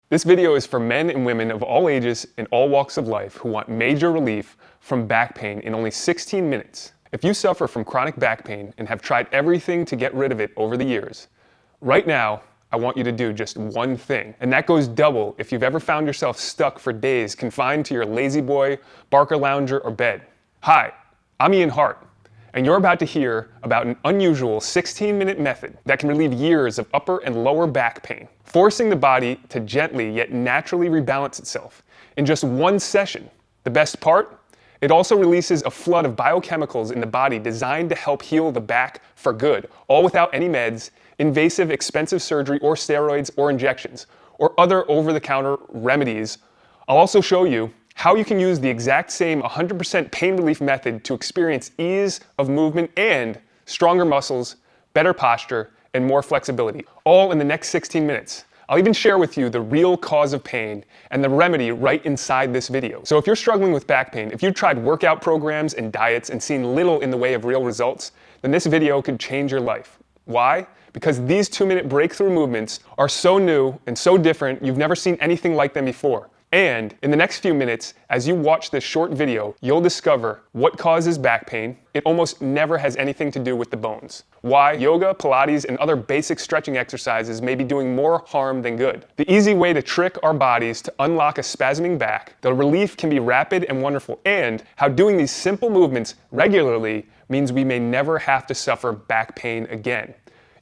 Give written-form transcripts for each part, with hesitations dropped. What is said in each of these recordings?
This video is for men and women of all ages and all walks of life who want major relief from back pain in only 16 minutes. If you suffer from chronic back pain and have tried everything to get rid of it over the years, right now, I want you to do just one thing, and that goes double if you've ever found yourself stuck for days confined to your lazy boy, Barker lounger, or bed. Hi, I'm Ian Hart, and you're about to hear about an unusual 16-minute method that can relieve years of upper and lower back pain, forcing the body to gently yet naturally rebalance itself in just one session. The best part? It also releases a flood of biochemicals in the body designed to help heal the back for good, all without any meds, invasive, expensive surgery, or steroids, or injections, or other over-the-counter remedies. I'll also show you how you can use the exact same 100% pain relief method to experience ease of movement and stronger muscles, better posture, and more flexibility, all in the next 16 minutes. I'll even share with you the real cause of pain and the remedy right inside this video. So if you're struggling with back pain, if you've tried workout programs and diets and seen little in the way of real results, then this video could change your life. Why? Because these 2-minute breakthrough movements are so new and so different, you've never seen anything like them before. And in the next few minutes, as you watch this short video, you'll discover what causes back pain. It almost never has anything to do with the bones. Why yoga, Pilates, and other basic stretching exercises may be doing more harm than good. The easy way to trick our bodies to unlock a spasming back, the relief can be rapid and wonderful, and how doing these simple movements regularly means we may never have to suffer back pain again.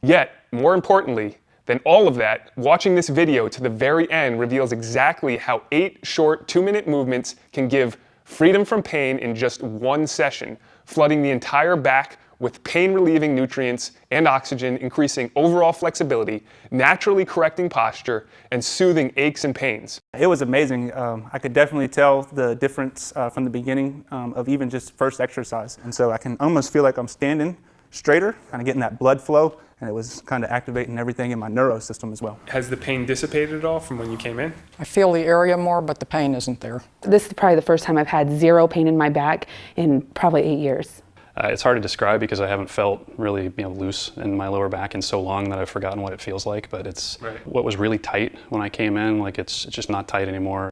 Yet, more importantly than all of that, watching this video to the very end reveals exactly how 8 short 2-minute movements can give freedom from pain in just one session, flooding the entire back with pain-relieving nutrients and oxygen, increasing overall flexibility, naturally correcting posture, and soothing aches and pains. It was amazing. I could definitely tell the difference from the beginning of even just first exercise. And so I can almost feel like I'm standing straighter, kind of getting that blood flow, and it was kind of activating everything in my neuro system as well. Has the pain dissipated at all from when you came in? I feel the area more, but the pain isn't there. This is probably the first time I've had zero pain in my back in probably 8 years. It's hard to describe because I haven't felt really loose in my lower back in so long that I've forgotten what it feels like, but it's what was really tight when I came in, like it's just not tight anymore.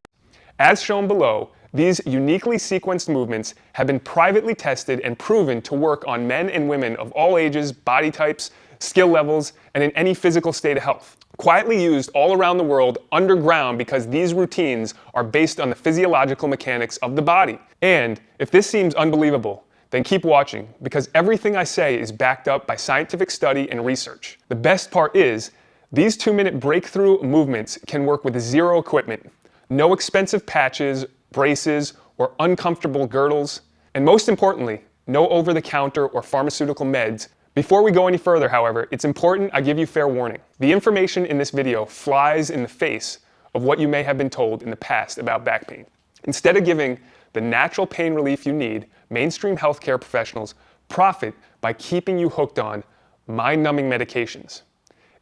As shown below, these uniquely sequenced movements have been privately tested and proven to work on men and women of all ages, body types, skill levels, and in any physical state of health. Quietly used all around the world underground because these routines are based on the physiological mechanics of the body. And if this seems unbelievable, then keep watching, because everything I say is backed up by scientific study and research. The best part is, these 2-minute breakthrough movements can work with zero equipment, no expensive patches, braces, or uncomfortable girdles, and most importantly, no over-the-counter or pharmaceutical meds. Before we go any further, however, it's important I give you fair warning. The information in this video flies in the face of what you may have been told in the past about back pain. Instead of giving the natural pain relief you need, mainstream healthcare professionals profit by keeping you hooked on mind-numbing medications,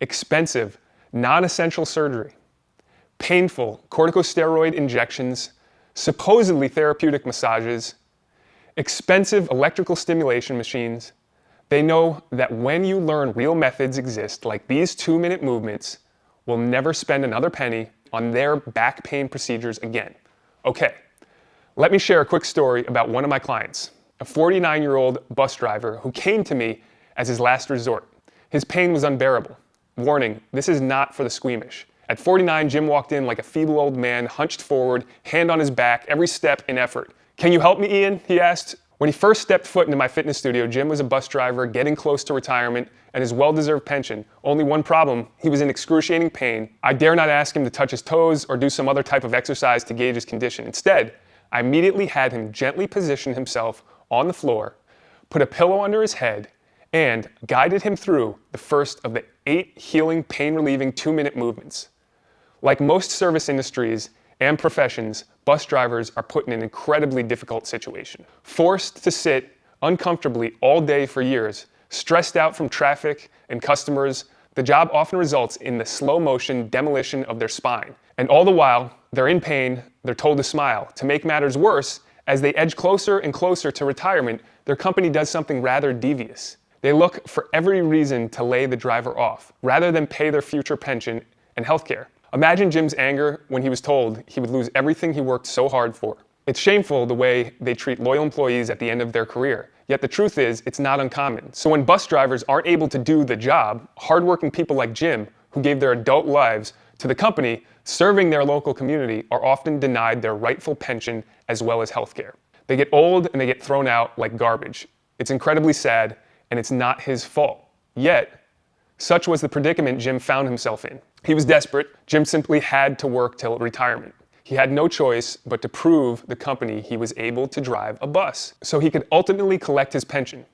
expensive, non-essential surgery, painful corticosteroid injections, supposedly therapeutic massages, expensive electrical stimulation machines. They know that when you learn real methods exist, like these 2-minute movements, will never spend another penny on their back pain procedures again. Okay, let me share a quick story about one of my clients, a 49-year-old bus driver who came to me as his last resort. His pain was unbearable. Warning, this is not for the squeamish. At 49, Jim walked in like a feeble old man, hunched forward, hand on his back, every step in effort. "Can you help me, Ian?" he asked. When he first stepped foot into my fitness studio, Jim was a bus driver getting close to retirement and his well-deserved pension. Only one problem, he was in excruciating pain. I dare not ask him to touch his toes or do some other type of exercise to gauge his condition. Instead, I immediately had him gently position himself on the floor, put a pillow under his head, and guided him through the first of the 8 healing, pain-relieving 2-minute movements. Like most service industries and professions, bus drivers are put in an incredibly difficult situation. Forced to sit uncomfortably all day for years, stressed out from traffic and customers, the job often results in the slow-motion demolition of their spine. And all the while, they're in pain, they're told to smile. To make matters worse, as they edge closer and closer to retirement, their company does something rather devious. They look for every reason to lay the driver off, rather than pay their future pension and healthcare. Imagine Jim's anger when he was told he would lose everything he worked so hard for. It's shameful the way they treat loyal employees at the end of their career. Yet the truth is, it's not uncommon. So when bus drivers aren't able to do the job, hardworking people like Jim, who gave their adult lives to the company, serving their local community, are often denied their rightful pension as well as health care. They get old and they get thrown out like garbage. It's incredibly sad, and it's not his fault. Yet, such was the predicament Jim found himself in. He was desperate. Jim simply had to work till retirement. He had no choice but to prove the company he was able to drive a bus, so he could ultimately collect his pension.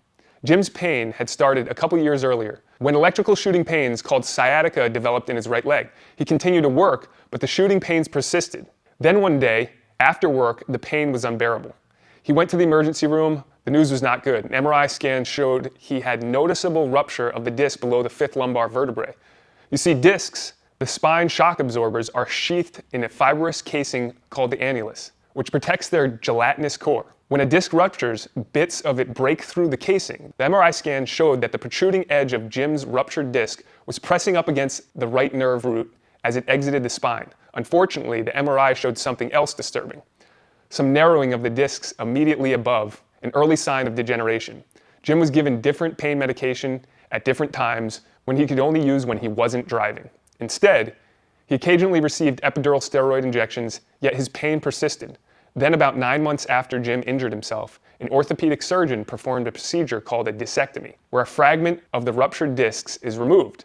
Jim's pain had started a couple years earlier, when electrical shooting pains called sciatica developed in his right leg. He continued to work, but the shooting pains persisted. Then one day, after work, the pain was unbearable. He went to the emergency room. The news was not good. An MRI scan showed he had noticeable rupture of the disc below the 5th lumbar vertebrae. You see, discs, the spine shock absorbers, are sheathed in a fibrous casing called the annulus, which protects their gelatinous core. When a disc ruptures, bits of it break through the casing. The MRI scan showed that the protruding edge of Jim's ruptured disc was pressing up against the right nerve root as it exited the spine. Unfortunately, the MRI showed something else disturbing: some narrowing of the discs immediately above, an early sign of degeneration. Jim was given different pain medication at different times when he could only use when he wasn't driving. Instead, he occasionally received epidural steroid injections, yet his pain persisted. Then, about 9 months after Jim injured himself, an orthopedic surgeon performed a procedure called a discectomy, where a fragment of the ruptured discs is removed.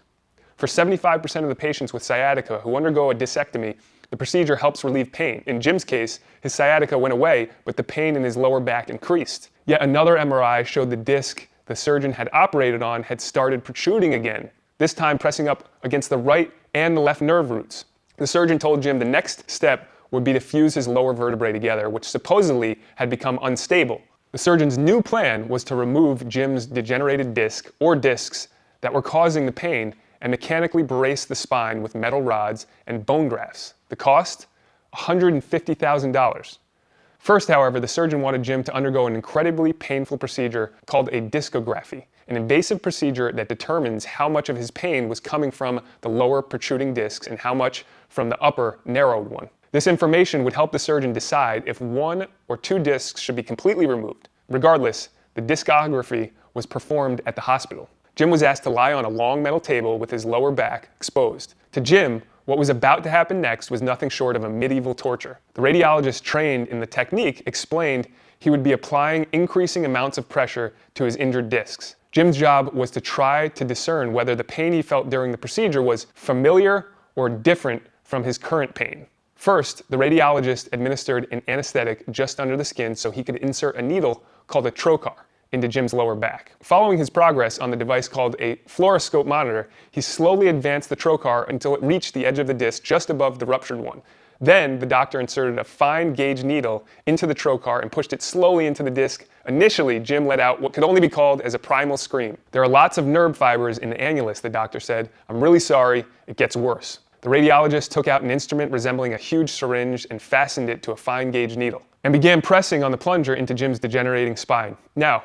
For 75% of the patients with sciatica who undergo a discectomy, the procedure helps relieve pain. In Jim's case, his sciatica went away, but the pain in his lower back increased. Yet another MRI showed the disc the surgeon had operated on had started protruding again, this time pressing up against the right and the left nerve roots. The surgeon told Jim the next step would be to fuse his lower vertebrae together, which supposedly had become unstable. The surgeon's new plan was to remove Jim's degenerated disc, or discs, that were causing the pain, and mechanically brace the spine with metal rods and bone grafts. The cost? $150,000. First, however, the surgeon wanted Jim to undergo an incredibly painful procedure called a discography, an invasive procedure that determines how much of his pain was coming from the lower protruding discs and how much from the upper narrowed one. This information would help the surgeon decide if 1 or 2 discs should be completely removed. Regardless, the discography was performed at the hospital. Jim was asked to lie on a long metal table with his lower back exposed. To Jim, what was about to happen next was nothing short of a medieval torture. The radiologist trained in the technique explained he would be applying increasing amounts of pressure to his injured discs. Jim's job was to try to discern whether the pain he felt during the procedure was familiar or different from his current pain. First, the radiologist administered an anesthetic just under the skin so he could insert a needle called a trocar into Jim's lower back. Following his progress on the device called a fluoroscope monitor, he slowly advanced the trocar until it reached the edge of the disc just above the ruptured one. Then, the doctor inserted a fine gauge needle into the trocar and pushed it slowly into the disc. Initially, Jim let out what could only be called as a primal scream. "There are lots of nerve fibers in the annulus," the doctor said. "I'm really sorry, it gets worse." The radiologist took out an instrument resembling a huge syringe and fastened it to a fine gauge needle, and began pressing on the plunger into Jim's degenerating spine. "Now,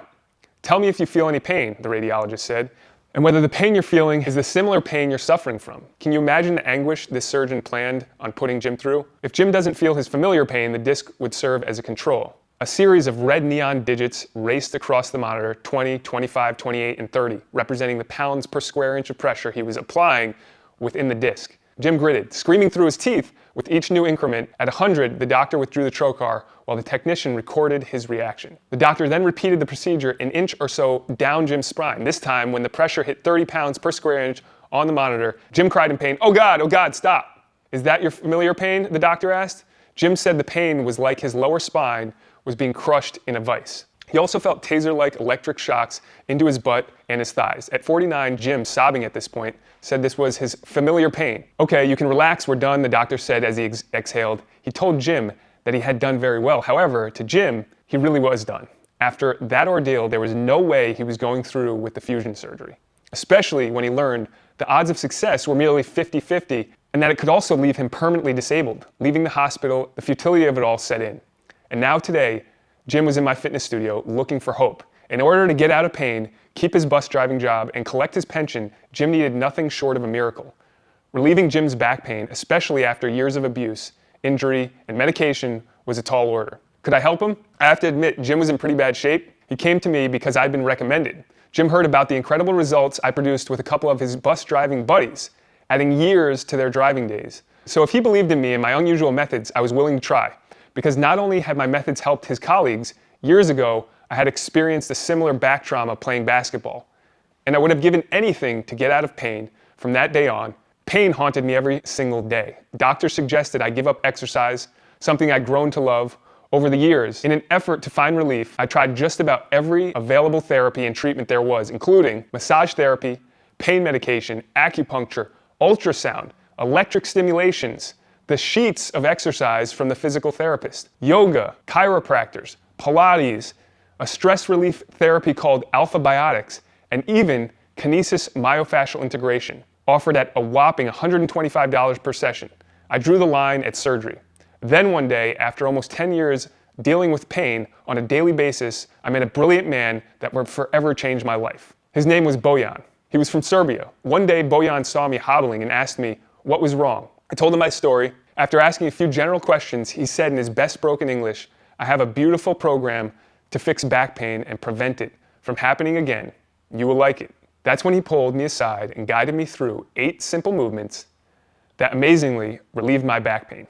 tell me if you feel any pain," the radiologist said, "and whether the pain you're feeling is the similar pain you're suffering from." Can you imagine the anguish this surgeon planned on putting Jim through? If Jim doesn't feel his familiar pain, the disc would serve as a control. A series of red neon digits raced across the monitor, 20, 25, 28, and 30, representing the pounds per square inch of pressure he was applying within the disc. Jim gritted, screaming through his teeth with each new increment. At 100, the doctor withdrew the trocar while the technician recorded his reaction. The doctor then repeated the procedure an inch or so down Jim's spine. This time, when the pressure hit 30 pounds per square inch on the monitor, Jim cried in pain, oh God, stop." "Is that your familiar pain?" the doctor asked. Jim said the pain was like his lower spine was being crushed in a vice. He also felt taser-like electric shocks into his butt and his thighs. At 49, Jim, sobbing at this point, said this was his familiar pain. "Okay, you can relax, we're done," the doctor said as he exhaled. He told Jim that he had done very well. However, to Jim, he really was done. After that ordeal, there was no way he was going through with the fusion surgery, especially when he learned the odds of success were merely 50-50 and that it could also leave him permanently disabled. Leaving the hospital, the futility of it all set in. And now today, Jim was in my fitness studio looking for hope. In order to get out of pain, keep his bus driving job, and collect his pension, Jim needed nothing short of a miracle. relieving Jim's back pain, especially after years of abuse, injury, and medication, was a tall order. Could I help him? I have to admit, Jim was in pretty bad shape. He came to me because I'd been recommended. Jim heard about the incredible results I produced with a couple of his bus driving buddies, adding years to their driving days. So if he believed in me and my unusual methods, I was willing to try. Because not only had my methods helped his colleagues, years ago, I had experienced a similar back trauma playing basketball. And I would have given anything to get out of pain. From that day on, pain haunted me every single day. Doctors suggested I give up exercise, something I'd grown to love. Over the years, in an effort to find relief, I tried just about every available therapy and treatment there was, including massage therapy, pain medication, acupuncture, ultrasound, electric stimulations, the sheets of exercise from the physical therapist, yoga, chiropractors, Pilates, a stress relief therapy called Alpha Biotics, and even kinesis myofascial integration, offered at a whopping $125 per session. I drew the line at surgery. Then one day, after almost 10 years dealing with pain on a daily basis, I met a brilliant man that would forever change my life. His name was Bojan. He was from Serbia. One day, Bojan saw me hobbling and asked me what was wrong. I told him my story. After asking a few general questions, he said in his best broken English, "I have a beautiful program to fix back pain and prevent it from happening again. You will like it." That's when he pulled me aside and guided me through 8 simple movements that amazingly relieved my back pain.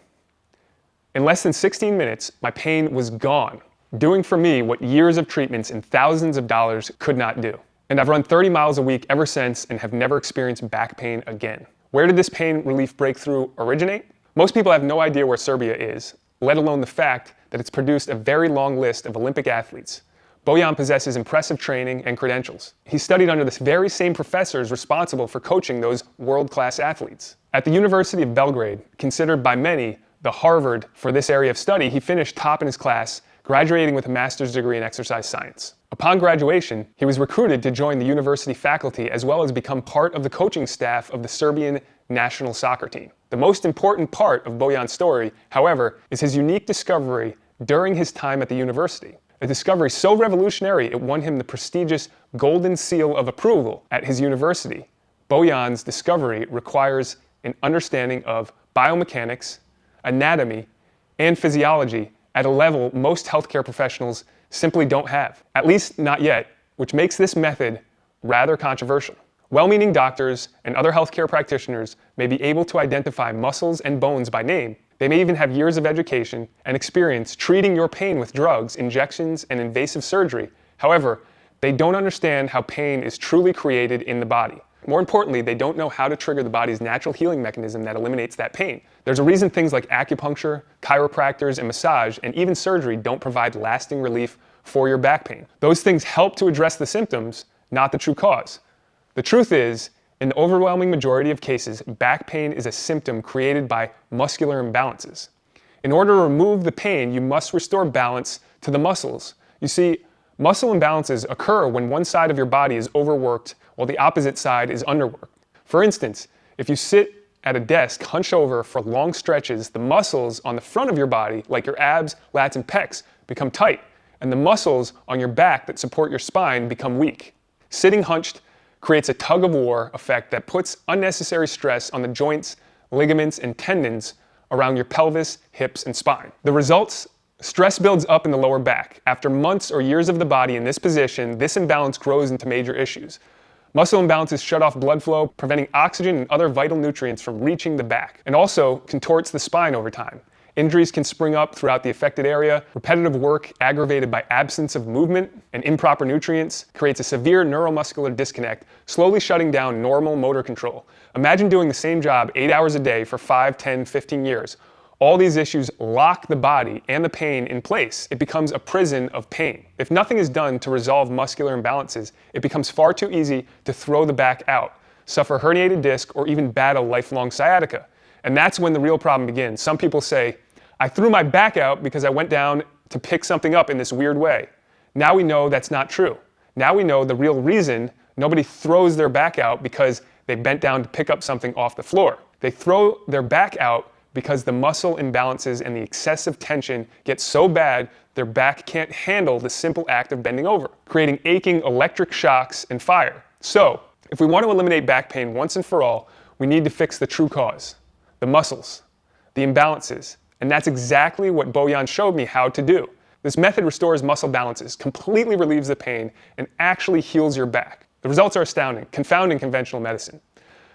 In less than 16 minutes, my pain was gone, doing for me what years of treatments and thousands of dollars could not do. And I've run 30 miles a week ever since and have never experienced back pain again. Where did this pain relief breakthrough originate? Most people have no idea where Serbia is, let alone the fact that it's produced a very long list of Olympic athletes. Bojan possesses impressive training and credentials. He studied under the very same professors responsible for coaching those world-class athletes. At the University of Belgrade, considered by many the Harvard for this area of study, he finished top in his class, graduating with a master's degree in exercise science. Upon graduation, he was recruited to join the university faculty as well as become part of the coaching staff of the Serbian national soccer team. The most important part of Bojan's story, however, is his unique discovery during his time at the university. A discovery so revolutionary it won him the prestigious Golden Seal of Approval at his university. Bojan's discovery requires an understanding of biomechanics, anatomy, and physiology at a level most healthcare professionals simply don't have, at least not yet, which makes this method rather controversial. Well-meaning doctors and other healthcare practitioners may be able to identify muscles and bones by name. They may even have years of education and experience treating your pain with drugs, injections, and invasive surgery. However, they don't understand how pain is truly created in the body. More importantly, they don't know how to trigger the body's natural healing mechanism that eliminates that pain. There's a reason things like acupuncture, chiropractors, and massage, and even surgery don't provide lasting relief for your back pain. Those things help to address the symptoms, not the true cause. The truth is, in the overwhelming majority of cases, back pain is a symptom created by muscular imbalances. In order to remove the pain, you must restore balance to the muscles. You see, muscle imbalances occur when one side of your body is overworked while the opposite side is underworked. For instance, if you sit at a desk hunched over for long stretches, the muscles on the front of your body, like your abs, lats, and pecs, become tight, and the muscles on your back that support your spine become weak. Sitting hunched creates a tug-of-war effect that puts unnecessary stress on the joints, ligaments, and tendons around your pelvis, hips, and spine. The results? Stress builds up in the lower back. After months or years of the body in this position, this imbalance grows into major issues. Muscle imbalances shut off blood flow, preventing oxygen and other vital nutrients from reaching the back, and also contorts the spine over time. Injuries can spring up throughout the affected area. Repetitive work, aggravated by absence of movement and improper nutrients, creates a severe neuromuscular disconnect, slowly shutting down normal motor control. Imagine doing the same job 8 hours a day for 5, 10, 15 years. All these issues lock the body and the pain in place. It becomes a prison of pain. If nothing is done to resolve muscular imbalances, it becomes far too easy to throw the back out, suffer herniated disc, or even battle lifelong sciatica. And that's when the real problem begins. Some people say, "I threw my back out because I went down to pick something up in this weird way." Now we know that's not true. Now we know the real reason nobody throws their back out because they bent down to pick up something off the floor. They throw their back out because the muscle imbalances and the excessive tension get so bad their back can't handle the simple act of bending over, creating aching electric shocks and fire. So, if we want to eliminate back pain once and for all, we need to fix the true cause, the muscles, the imbalances, and that's exactly what Bojan showed me how to do. This method restores muscle balances, completely relieves the pain, and actually heals your back. The results are astounding, confounding conventional medicine.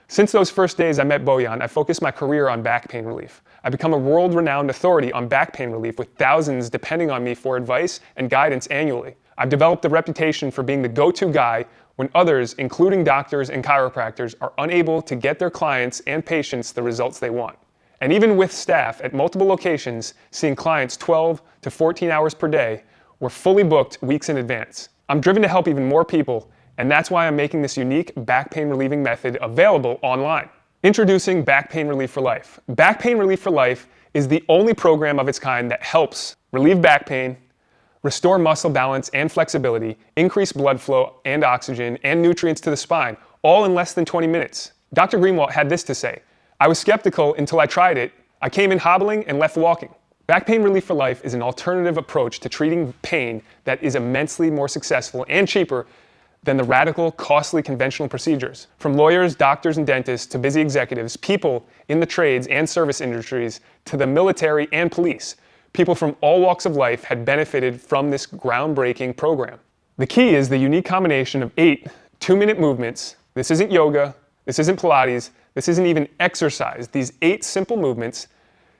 Since those first days I met Bojan, I focused my career on back pain relief. I've become a world-renowned authority on back pain relief with thousands depending on me for advice and guidance annually. I've developed a reputation for being the go-to guy when others, including doctors and chiropractors, are unable to get their clients and patients the results they want. And even with staff at multiple locations seeing clients 12 to 14 hours per day, we're fully booked weeks in advance. I'm driven to help even more people, and that's why I'm making this unique back pain relieving method available online. Introducing Back Pain Relief for Life. Back Pain Relief for Life is the only program of its kind that helps relieve back pain, restore muscle balance and flexibility, increase blood flow and oxygen and nutrients to the spine, all in less than 20 minutes. Dr. Greenwalt had this to say: "I was skeptical until I tried it. I came in hobbling and left walking." Back Pain Relief for Life is an alternative approach to treating pain that is immensely more successful and cheaper than the radical, costly conventional procedures. From lawyers, doctors, and dentists to busy executives, people in the trades and service industries, to the military and police, people from all walks of life had benefited from this groundbreaking program. The key is the unique combination of 8 2-minute movements. This isn't yoga, this isn't Pilates, this isn't even exercise. These 8 simple movements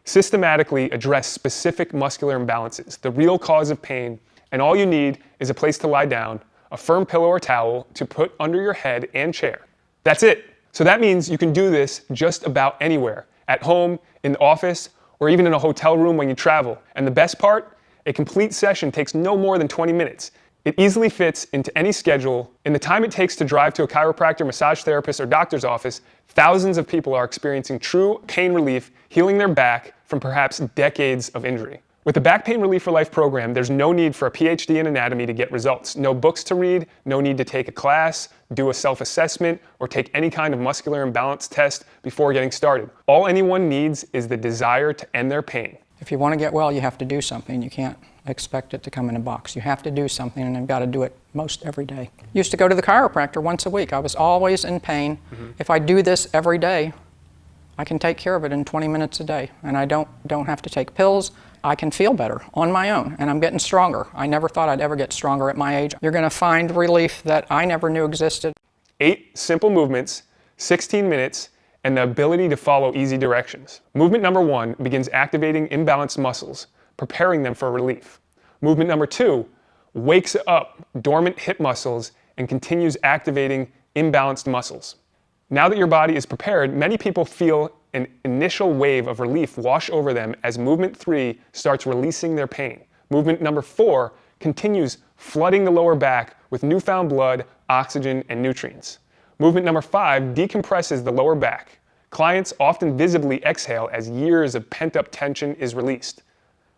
systematically address specific muscular imbalances, the real cause of pain, and all you need is a place to lie down, a firm pillow or towel to put under your head and chair. That's it. So that means you can do this just about anywhere, at home, in the office, or even in a hotel room when you travel. And the best part? A complete session takes no more than 20 minutes. It easily fits into any schedule. In the time it takes to drive to a chiropractor, massage therapist, or doctor's office, thousands of people are experiencing true pain relief, healing their back from perhaps decades of injury. With the Back Pain Relief for Life program, there's no need for a PhD in anatomy to get results. No books to read, no need to take a class, do a self-assessment, or take any kind of muscular imbalance test before getting started. All anyone needs is the desire to end their pain. If you want to get well, you have to do something. You can't expect it to come in a box. You have to do something, and you've got to do it most every day. Used to go to the chiropractor once a week. I was always in pain. If I do this every day, I can take care of it in 20 minutes a day, and I don't have to take pills. I can feel better on my own, and I'm getting stronger. I never thought I'd ever get stronger at my age. You're going to find relief that I never knew existed. 8 simple movements, 16 minutes, and the ability to follow easy directions. Movement number 1 begins activating imbalanced muscles, preparing them for relief. Movement number 2 wakes up dormant hip muscles and continues activating imbalanced muscles. Now that your body is prepared, many people feel an initial wave of relief wash over them as movement 3 starts releasing their pain. Movement number 4 continues flooding the lower back with newfound blood, oxygen, and nutrients. Movement number 5 decompresses the lower back. Clients often visibly exhale as years of pent-up tension is released.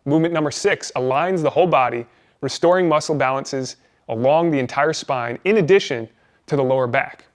Movement number 6 aligns the whole body, restoring muscle balances along the entire spine in addition to the lower back.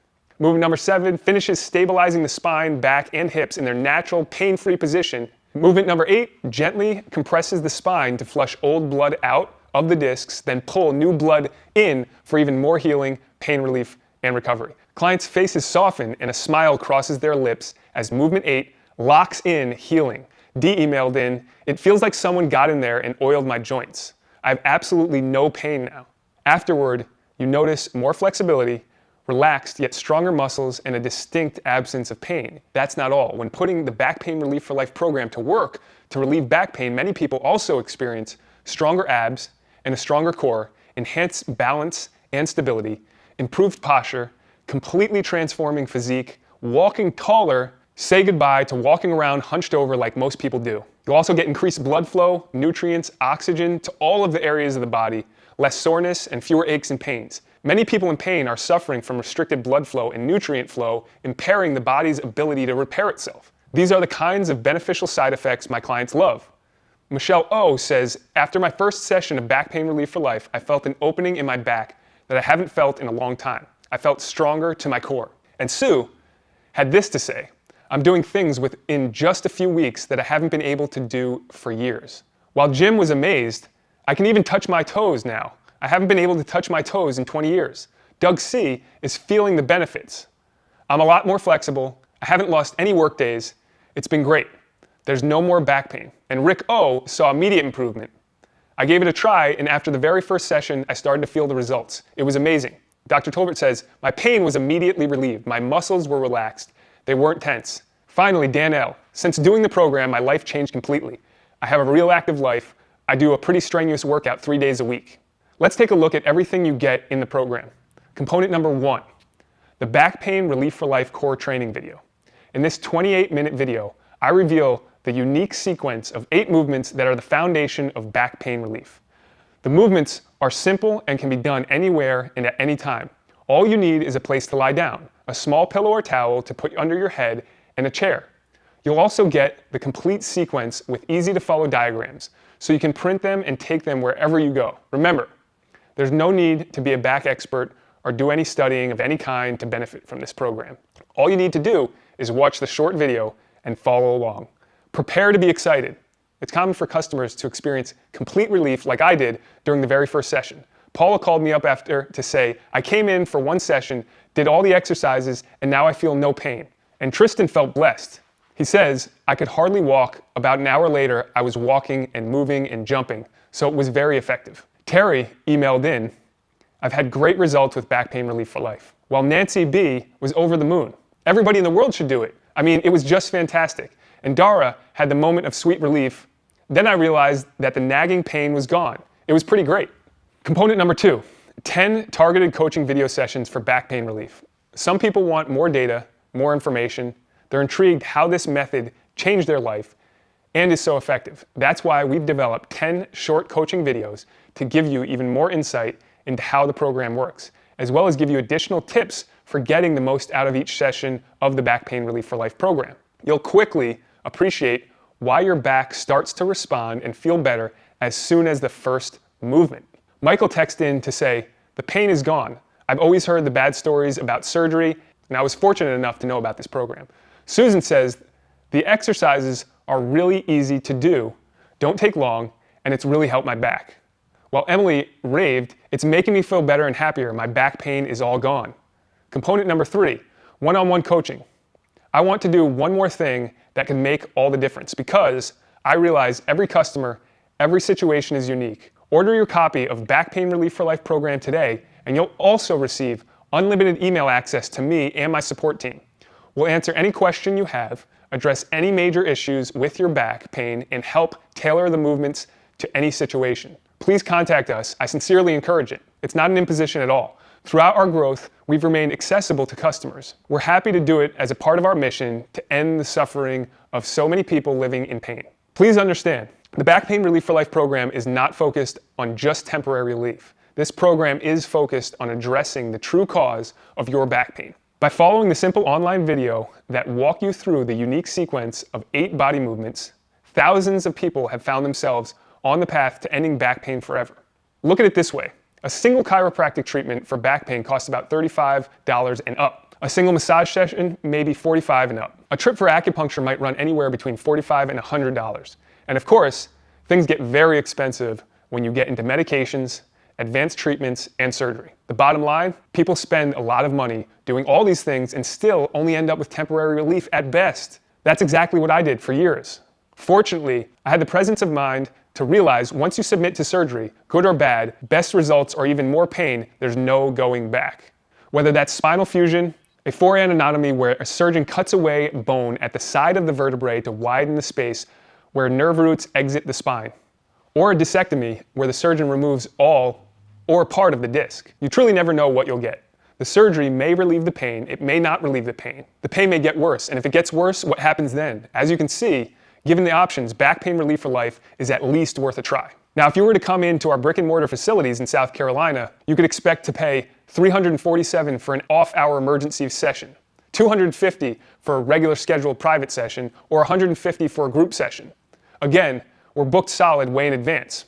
Movement number 7 finishes stabilizing the spine, back, and hips in their natural pain-free position. Movement number 8 gently compresses the spine to flush old blood out of the discs, then pull new blood in for even more healing, pain relief, and recovery. Clients' faces soften and a smile crosses their lips as movement 8 locks in healing. D emailed in, "It feels like someone got in there and oiled my joints. I have absolutely no pain now." Afterward, you notice more flexibility, relaxed yet stronger muscles, and a distinct absence of pain. That's not all. When putting the Back Pain Relief for Life program to work to relieve back pain, many people also experience stronger abs and a stronger core, enhanced balance and stability, improved posture, completely transforming physique, walking taller, say goodbye to walking around hunched over like most people do. You'll also get increased blood flow, nutrients, oxygen to all of the areas of the body, less soreness, and fewer aches and pains. Many people in pain are suffering from restricted blood flow and nutrient flow, impairing the body's ability to repair itself. These are the kinds of beneficial side effects my clients love. Michelle O says, "After my first session of Back Pain Relief for Life, I felt an opening in my back that I haven't felt in a long time. I felt stronger to my core." And Sue had this to say, "I'm doing things within just a few weeks that I haven't been able to do for years." While Jim was amazed, "I can even touch my toes now. I haven't been able to touch my toes in 20 years. Doug C is feeling the benefits. I'm a lot more flexible. I haven't lost any work days. It's been great. There's no more back pain. And Rick O saw immediate improvement. I gave it a try, and after the very first session, I started to feel the results. It was amazing. Dr. Tolbert says, my pain was immediately relieved. My muscles were relaxed. They weren't tense. Finally, Dan L. Since doing the program, my life changed completely. I have a real active life. I do a pretty strenuous workout 3 days a week. Let's take a look at everything you get in the program. Component number 1, the Back Pain Relief for Life core training video. In this 28-minute video, I reveal the unique sequence of 8 movements that are the foundation of back pain relief. The movements are simple and can be done anywhere and at any time. All you need is a place to lie down, a small pillow or towel to put under your head, and a chair. You'll also get the complete sequence with easy-to-follow diagrams, so you can print them and take them wherever you go. Remember, there's no need to be a back expert or do any studying of any kind to benefit from this program. All you need to do is watch the short video and follow along. Prepare to be excited. It's common for customers to experience complete relief like I did during the very first session. Paula called me up after to say, I came in for 1 session, did all the exercises, and now I feel no pain. And Tristan felt blessed. He says, I could hardly walk. About an hour later, I was walking and moving and jumping, so it was very effective. Terry emailed in, I've had great results with Back Pain Relief for Life. While Nancy B was over the moon. Everybody in the world should do it. I mean, it was just fantastic. And Dara had the moment of sweet relief. Then I realized that the nagging pain was gone. It was pretty great. Component number 2, 10 targeted coaching video sessions for back pain relief. Some people want more data, more information. They're intrigued how this method changed their life and is so effective. That's why we've developed 10 short coaching videos to give you even more insight into how the program works, as well as give you additional tips for getting the most out of each session of the Back Pain Relief for Life program. You'll quickly appreciate why your back starts to respond and feel better as soon as the first movement. Michael texted in to say, the pain is gone. I've always heard the bad stories about surgery, and I was fortunate enough to know about this program. Susan says, the exercises are really easy to do, don't take long, and it's really helped my back. While Emily raved, it's making me feel better and happier. My back pain is all gone. Component number 3, one-on-one coaching. I want to do one more thing that can make all the difference because I realize every customer, every situation is unique. Order your copy of Back Pain Relief for Life program today, and you'll also receive unlimited email access to me and my support team. We'll answer any question you have, address any major issues with your back pain, and help tailor the movements to any situation. Please contact us. I sincerely encourage it. It's not an imposition at all. Throughout our growth, we've remained accessible to customers. We're happy to do it as a part of our mission to end the suffering of so many people living in pain. Please understand, the Back Pain Relief for Life program is not focused on just temporary relief. This program is focused on addressing the true cause of your back pain. By following the simple online video that walk you through the unique sequence of 8 body movements, thousands of people have found themselves on the path to ending back pain forever. Look at it this way. A single chiropractic treatment for back pain costs about $35 and up. A single massage session may be $45 and up. A trip for acupuncture might run anywhere between $45 and $100. And of course, things get very expensive when you get into medications, advanced treatments, and surgery. The bottom line, people spend a lot of money doing all these things and still only end up with temporary relief at best. That's exactly what I did for years. Fortunately, I had the presence of mind to realize once you submit to surgery, good or bad, best results or even more pain, there's no going back. Whether that's spinal fusion, a forehand anatomy where a surgeon cuts away bone at the side of the vertebrae to widen the space where nerve roots exit the spine, or a discectomy where the surgeon removes all or part of the disc. You truly never know what you'll get. The surgery may relieve the pain, it may not relieve the pain. The pain may get worse, and if it gets worse, what happens then? As you can see, given the options, Back Pain Relief for Life is at least worth a try. Now, if you were to come into our brick and mortar facilities in South Carolina, you could expect to pay $347 for an off-hour emergency session, $250 for a regular scheduled private session, or $150 for a group session. Again, we're booked solid way in advance.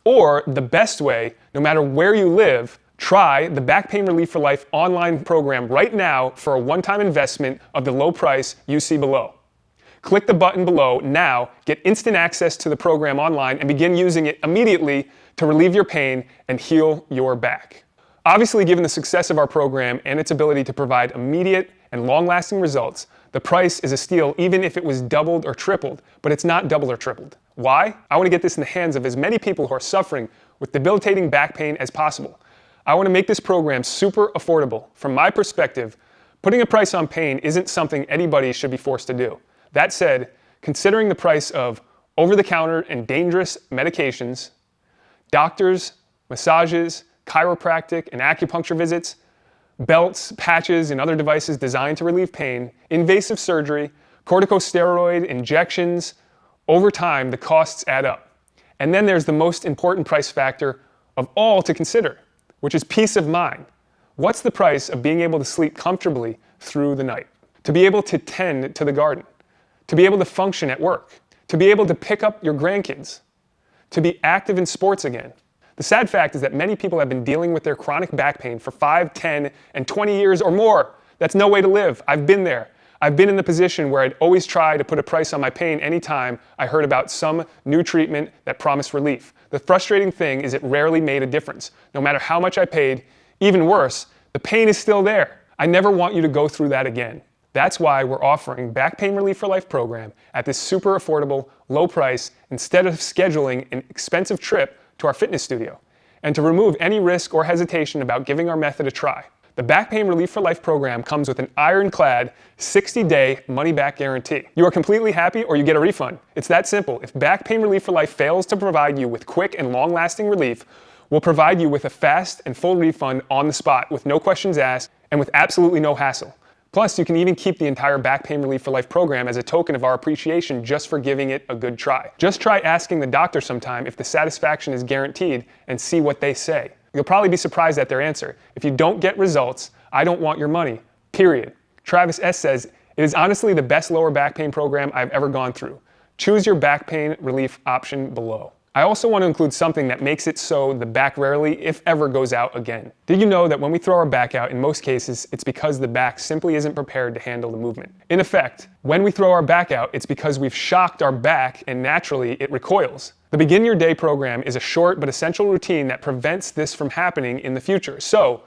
Or the best way, no matter where you live, try the Back Pain Relief for Life online program right now for a one-time investment of the low price you see below. Click the button below now, get instant access to the program online, and begin using it immediately to relieve your pain and heal your back. Obviously, given the success of our program and its ability to provide immediate and long-lasting results, The price is a steal even if it was doubled or tripled, but it's not doubled or tripled. Why? I want to get this in the hands of as many people who are suffering with debilitating back pain as possible. I want to make this program super affordable. From my perspective, putting a price on pain isn't something anybody should be forced to do. That said, considering the price of over-the-counter and dangerous medications, doctors, massages, chiropractic and acupuncture visits, belts, patches, and other devices designed to relieve pain, invasive surgery, corticosteroid injections, over time, the costs add up. And then there's the most important price factor of all to consider, which is peace of mind. What's the price of being able to sleep comfortably through the night? To be able to tend to the garden? To be able to function at work? To be able to pick up your grandkids? To be active in sports again? The sad fact is that many people have been dealing with their chronic back pain for 5, 10, and 20 years or more. That's no way to live. I've been there. I've been in the position where I'd always try to put a price on my pain anytime I heard about some new treatment that promised relief. The frustrating thing is it rarely made a difference. No matter how much I paid, even worse, the pain is still there. I never want you to go through that again. That's why we're offering Back Pain Relief for Life program at this super affordable, low price instead of scheduling an expensive trip to our fitness studio, and to remove any risk or hesitation about giving our method a try. The Back Pain Relief for Life program comes with an ironclad 60-day money-back guarantee. You are completely happy or you get a refund. It's that simple. If Back Pain Relief for Life fails to provide you with quick and long-lasting relief, we'll provide you with a fast and full refund on the spot with no questions asked and with absolutely no hassle. Plus, you can even keep the entire Back Pain Relief for Life program as a token of our appreciation just for giving it a good try. Just try asking the doctor sometime if the satisfaction is guaranteed and see what they say. You'll probably be surprised at their answer. If you don't get results, I don't want your money, period. Travis S. says, it is honestly the best lower back pain program I've ever gone through. Choose your back pain relief option below. I also want to include something that makes it so the back rarely, if ever, goes out again. Did you know that when we throw our back out, in most cases, it's because the back simply isn't prepared to handle the movement? In effect, when we throw our back out, it's because we've shocked our back and naturally it recoils. The Begin Your Day program is a short but essential routine that prevents this from happening in the future. So,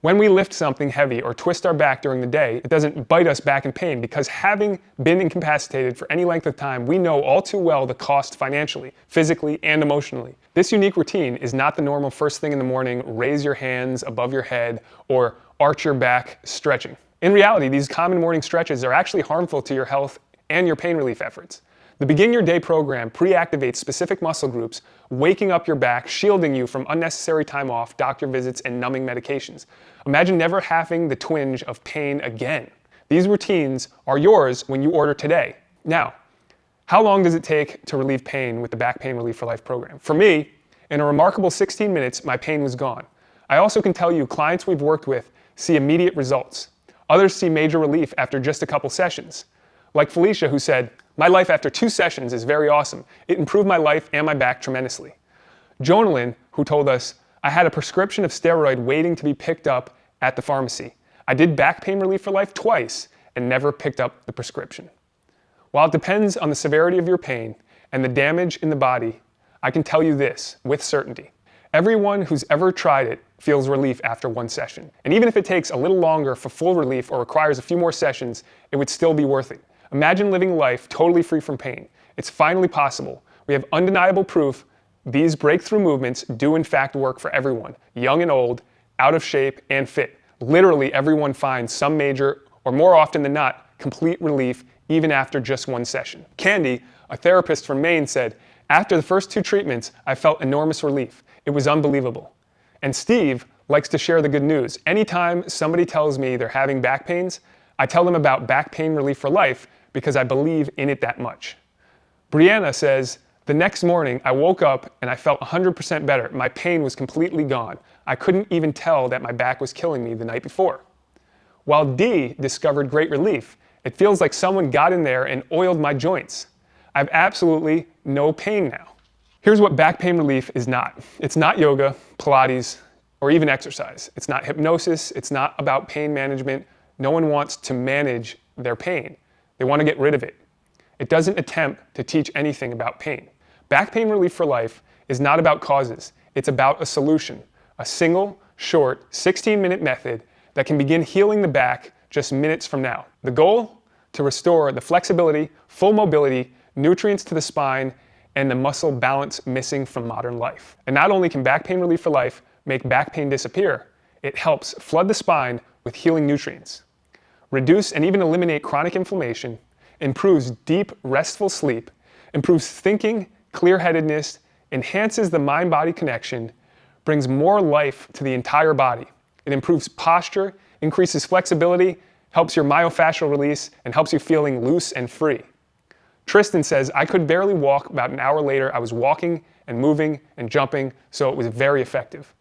when we lift something heavy or twist our back during the day, it doesn't bite us back in pain because having been incapacitated for any length of time, we know all too well the cost financially, physically, and emotionally. This unique routine is not the normal first thing in the morning, raise your hands above your head, or arch your back stretching. In reality, these common morning stretches are actually harmful to your health and your pain relief efforts. The Begin Your Day program pre-activates specific muscle groups, waking up your back, shielding you from unnecessary time off, doctor visits, and numbing medications. Imagine never having the twinge of pain again. These routines are yours when you order today. Now, how long does it take to relieve pain with the Back Pain Relief for Life program? For me, in a remarkable 16 minutes, my pain was gone. I also can tell you clients we've worked with see immediate results. Others see major relief after just a couple sessions. Like Felicia, who said, "My life after 2 sessions is very awesome. It improved my life and my back tremendously." Jonalyn, who told us, "I had a prescription of steroid waiting to be picked up at the pharmacy. I did Back Pain Relief for Life twice and never picked up the prescription." While it depends on the severity of your pain and the damage in the body, I can tell you this with certainty. Everyone who's ever tried it feels relief after 1 session. And even if it takes a little longer for full relief or requires a few more sessions, it would still be worth it. Imagine living life totally free from pain. It's finally possible. We have undeniable proof these breakthrough movements do in fact work for everyone, young and old, out of shape and fit. Literally everyone finds some major, or more often than not, complete relief even after just 1 session. Candy, a therapist from Maine, said, "After the first 2 treatments, I felt enormous relief. It was unbelievable." And Steve likes to share the good news. Anytime somebody tells me they're having back pains, I tell them about Back Pain Relief for Life because I believe in it that much. Brianna says, "The next morning I woke up and I felt 100% better. My pain was completely gone. I couldn't even tell that my back was killing me the night before." While Dee discovered great relief, "It feels like someone got in there and oiled my joints. I have absolutely no pain now." Here's what back pain relief is not. It's not yoga, Pilates, or even exercise. It's not hypnosis. It's not about pain management. No one wants to manage their pain. They want to get rid of it. It doesn't attempt to teach anything about pain. Back Pain Relief for Life is not about causes. It's about a solution, a single, short, 16-minute method that can begin healing the back just minutes from now. The goal? to restore the flexibility, full mobility, nutrients to the spine, and the muscle balance missing from modern life. And not only can Back Pain Relief for Life make back pain disappear, it helps flood the spine with healing nutrients, reduce and even eliminate chronic inflammation, improves deep, restful sleep, improves thinking, clear-headedness, enhances the mind-body connection, brings more life to the entire body. It improves posture, increases flexibility, helps your myofascial release, and helps you feeling loose and free. Tristan says, I could barely walk. About an hour later, I was walking and moving and jumping, so it was very effective.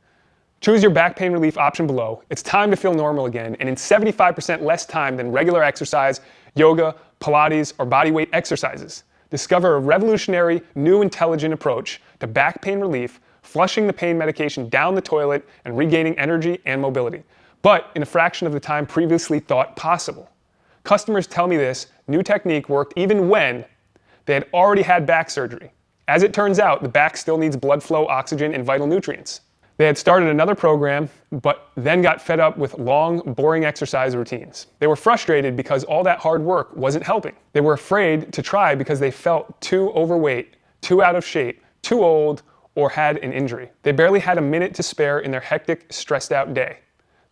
Choose your back pain relief option below. It's time to feel normal again, and in 75% less time than regular exercise, yoga, Pilates, or bodyweight exercises. Discover a revolutionary, new, intelligent approach to back pain relief, flushing the pain medication down the toilet and regaining energy and mobility, but in a fraction of the time previously thought possible. Customers tell me this new technique worked even when they had already had back surgery. As it turns out, the back still needs blood flow, oxygen, and vital nutrients. They had started another program, but then got fed up with long, boring exercise routines. They were frustrated because all that hard work wasn't helping. They were afraid to try because they felt too overweight, too out of shape, too old, or had an injury. They barely had a minute to spare in their hectic, stressed out day.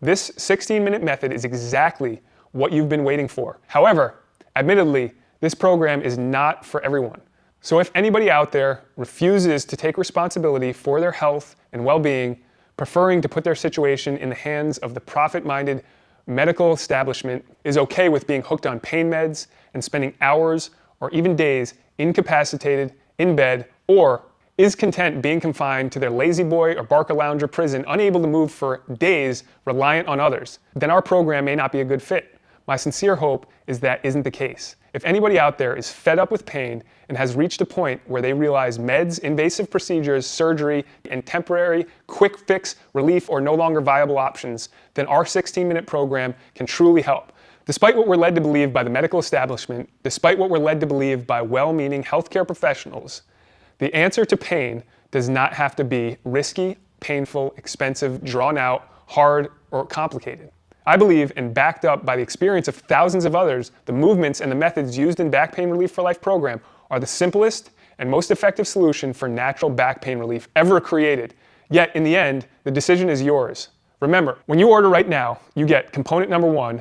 This 16-minute method is exactly what you've been waiting for. However, admittedly, this program is not for everyone. So if anybody out there refuses to take responsibility for their health and well-being, preferring to put their situation in the hands of the profit-minded medical establishment, is okay with being hooked on pain meds and spending hours or even days incapacitated in bed, or is content being confined to their lazy boy or Barca lounger prison, unable to move for days, reliant on others, then our program may not be a good fit. My sincere hope is that isn't the case. If anybody out there is fed up with pain and has reached a point where they realize meds, invasive procedures, surgery, and temporary, quick fix, relief are no longer viable options, then our 16-minute program can truly help. Despite what we're led to believe by the medical establishment, despite what we're led to believe by well-meaning healthcare professionals, the answer to pain does not have to be risky, painful, expensive, drawn out, hard, or complicated. I believe, and backed up by the experience of thousands of others, the movements and the methods used in Back Pain Relief for Life program are the simplest and most effective solution for natural back pain relief ever created. Yet, in the end, the decision is yours. Remember, when you order right now, you get component number 1,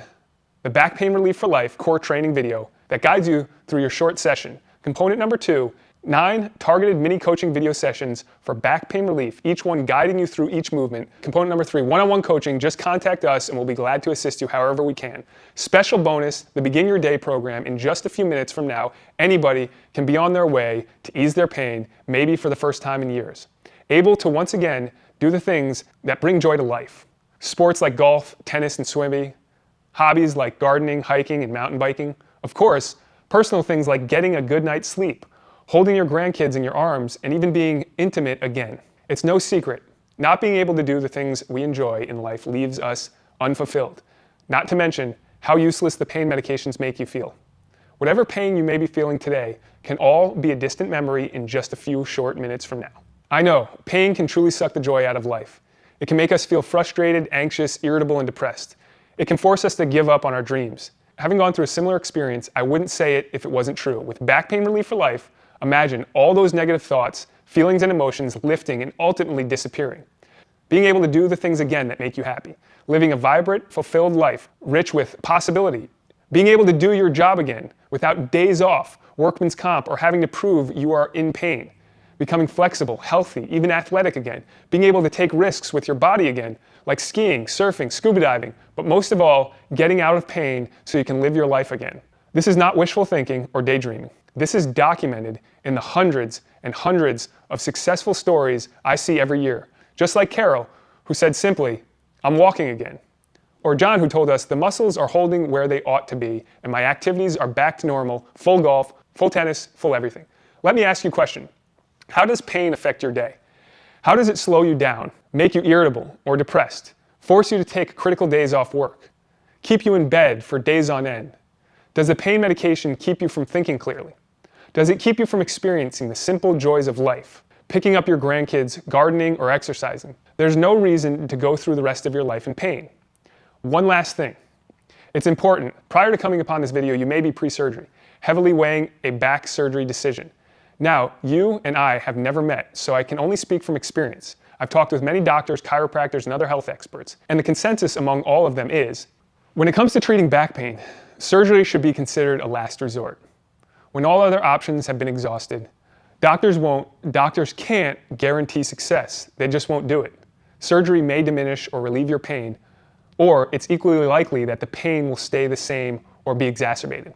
the Back Pain Relief for Life core training video that guides you through your short session. Component number 2, 9 targeted mini coaching video sessions for back pain relief, each one guiding you through each movement. Component number 3, one-on-one coaching. Just contact us and we'll be glad to assist you however we can. Special bonus, the Begin Your Day program. In just a few minutes from now, anybody can be on their way to ease their pain, maybe for the first time in years. Able to once again do the things that bring joy to life. Sports like golf, tennis, and swimming. Hobbies like gardening, hiking, and mountain biking. Of course, personal things like getting a good night's sleep, holding your grandkids in your arms, and even being intimate again. It's no secret. Not being able to do the things we enjoy in life leaves us unfulfilled. Not to mention how useless the pain medications make you feel. Whatever pain you may be feeling today can all be a distant memory in just a few short minutes from now. I know, pain can truly suck the joy out of life. It can make us feel frustrated, anxious, irritable, and depressed. It can force us to give up on our dreams. Having gone through a similar experience, I wouldn't say it if it wasn't true. With Back Pain Relief for Life, imagine all those negative thoughts, feelings, and emotions lifting and ultimately disappearing. Being able to do the things again that make you happy. Living a vibrant, fulfilled life, rich with possibility. Being able to do your job again without days off, workman's comp, or having to prove you are in pain. Becoming flexible, healthy, even athletic again. Being able to take risks with your body again, like skiing, surfing, scuba diving, but most of all, getting out of pain so you can live your life again. This is not wishful thinking or daydreaming. This is documented in the hundreds and hundreds of successful stories I see every year. Just like Carol, who said simply, "I'm walking again." Or John, who told us, "The muscles are holding where they ought to be, and my activities are back to normal, full golf, full tennis, full everything." Let me ask you a question. How does pain affect your day? How does it slow you down, make you irritable or depressed, force you to take critical days off work, keep you in bed for days on end? Does the pain medication keep you from thinking clearly? Does it keep you from experiencing the simple joys of life, picking up your grandkids, gardening, or exercising? There's no reason to go through the rest of your life in pain. One last thing. It's important. Prior to coming upon this video, you may be pre-surgery, heavily weighing a back surgery decision. Now, you and I have never met, so I can only speak from experience. I've talked with many doctors, chiropractors, and other health experts, and the consensus among all of them is, when it comes to treating back pain, surgery should be considered a last resort. When all other options have been exhausted, doctors can't guarantee success. They just won't do it. Surgery may diminish or relieve your pain, or it's equally likely that the pain will stay the same or be exacerbated.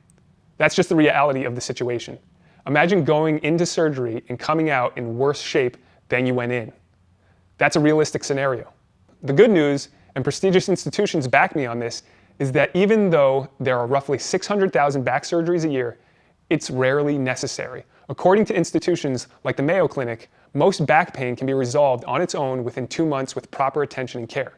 That's just the reality of the situation. Imagine going into surgery and coming out in worse shape than you went in. That's a realistic scenario. The good news, and prestigious institutions back me on this, is that even though there are roughly 600,000 back surgeries a year, it's rarely necessary. According to institutions like the Mayo Clinic, most back pain can be resolved on its own within 2 months with proper attention and care.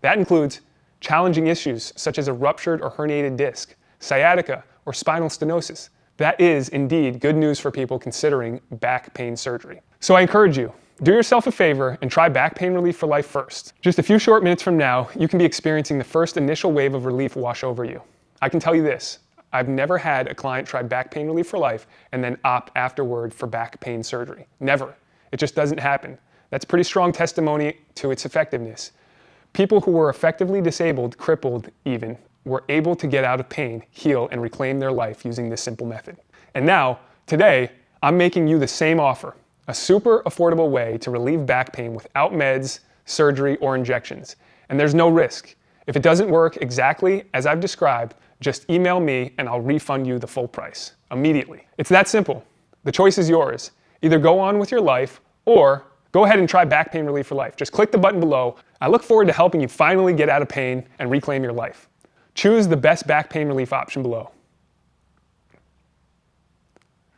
That includes challenging issues such as a ruptured or herniated disc, sciatica, or spinal stenosis. That is indeed good news for people considering back pain surgery. So I encourage you, do yourself a favor and try Back Pain Relief for Life first. Just a few short minutes from now, you can be experiencing the first initial wave of relief wash over you. I can tell you this, I've never had a client try Back Pain Relief for Life and then opt afterward for back pain surgery. Never. It just doesn't happen. That's pretty strong testimony to its effectiveness. People who were effectively disabled, crippled even, were able to get out of pain, heal, and reclaim their life using this simple method. And now, today, I'm making you the same offer, a super affordable way to relieve back pain without meds, surgery, or injections. And there's no risk. If it doesn't work exactly as I've described, just email me and I'll refund you the full price immediately. It's that simple. The choice is yours. Either go on with your life or go ahead and try Back Pain Relief for Life. Just click the button below. I look forward to helping you finally get out of pain and reclaim your life. Choose the best back pain relief option below.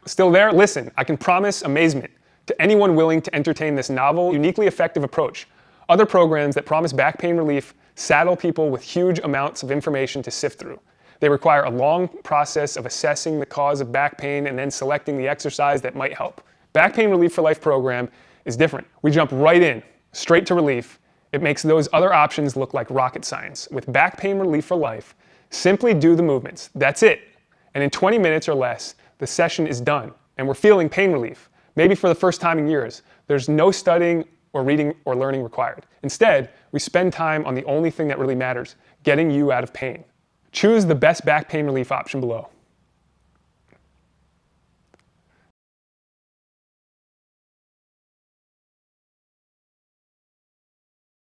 Still there? Listen, I can promise amazement to anyone willing to entertain this novel, uniquely effective approach. Other programs that promise back pain relief saddle people with huge amounts of information to sift through. They require a long process of assessing the cause of back pain and then selecting the exercise that might help. Back Pain Relief for Life program is different. We jump right in, straight to relief. It makes those other options look like rocket science. With Back Pain Relief for Life, simply do the movements. That's it. And in 20 minutes or less, the session is done, and we're feeling pain relief. Maybe for the first time in years. There's no studying or reading or learning required. Instead, we spend time on the only thing that really matters, getting you out of pain. Choose the best back pain relief option below.